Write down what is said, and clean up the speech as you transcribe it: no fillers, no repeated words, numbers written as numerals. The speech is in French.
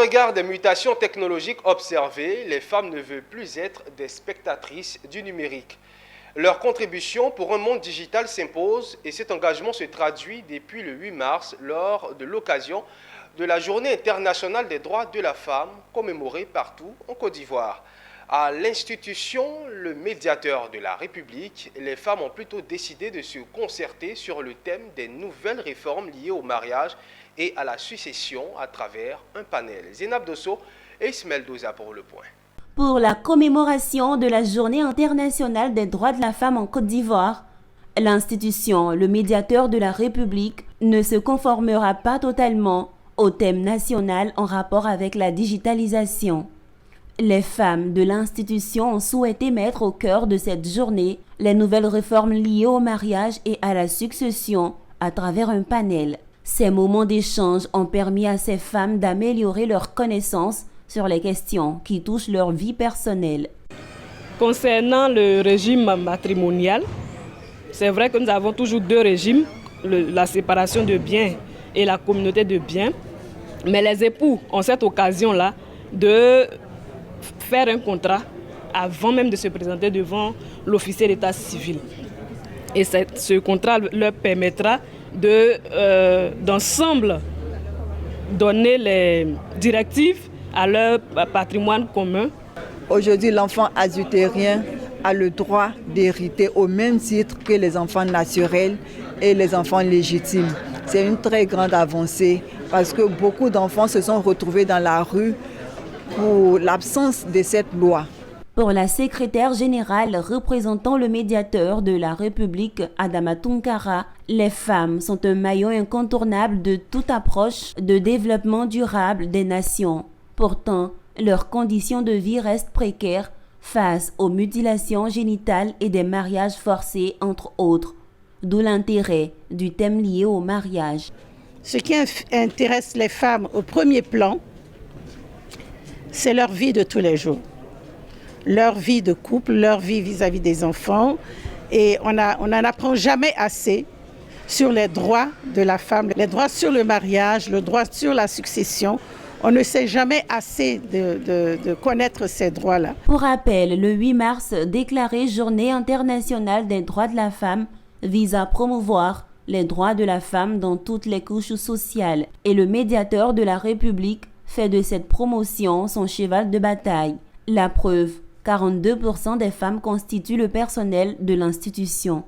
regard des mutations technologiques observées, les femmes ne veulent plus être des spectatrices du numérique. Leur contribution pour un monde digital s'impose et cet engagement se traduit depuis le 8 mars lors de l'occasion de la Journée internationale des droits de la femme commémorée partout en Côte d'Ivoire. À l'institution, le médiateur de la République, les femmes ont plutôt décidé de se concerter sur le thème des nouvelles réformes liées au mariage et à la succession à travers un panel. Zénab Dosso et Ismaël Doza pour le point. Pour la commémoration de la Journée internationale des droits de la femme en Côte d'Ivoire, l'institution, le médiateur de la République, ne se conformera pas totalement au thème national en rapport avec la digitalisation. Les femmes de l'institution ont souhaité mettre au cœur de cette journée les nouvelles réformes liées au mariage et à la succession à travers un panel. Ces moments d'échange ont permis à ces femmes d'améliorer leurs connaissances sur les questions qui touchent leur vie personnelle. Concernant le régime matrimonial, c'est vrai que nous avons toujours deux régimes, la séparation de biens et la communauté de biens. Mais les époux ont cette occasion-là de faire un contrat avant même de se présenter devant l'officier d'état civil. Et ce contrat leur permettra d'ensemble donner les directives à leur patrimoine commun. Aujourd'hui, l'enfant azutérien a le droit d'hériter au même titre que les enfants naturels et les enfants légitimes. C'est une très grande avancée parce que beaucoup d'enfants se sont retrouvés dans la rue pour l'absence de cette loi. Pour la secrétaire générale représentant le médiateur de la République, Adama Tunkara, les femmes sont un maillon incontournable de toute approche de développement durable des nations. Pourtant, leurs conditions de vie restent précaires face aux mutilations génitales et des mariages forcés, entre autres. D'où l'intérêt du thème lié au mariage. Ce qui intéresse les femmes au premier plan, c'est leur vie de tous les jours. Leur vie de couple, leur vie vis-à-vis des enfants. Et on n'en apprend jamais assez sur les droits de la femme, les droits sur le mariage, le droit sur la succession. On ne sait jamais assez de connaître ces droits-là. Pour rappel, le 8 mars, déclaré Journée internationale des droits de la femme, vise à promouvoir les droits de la femme dans toutes les couches sociales. Et le médiateur de la République fait de cette promotion son cheval de bataille. La preuve, 42% des femmes constituent le personnel de l'institution.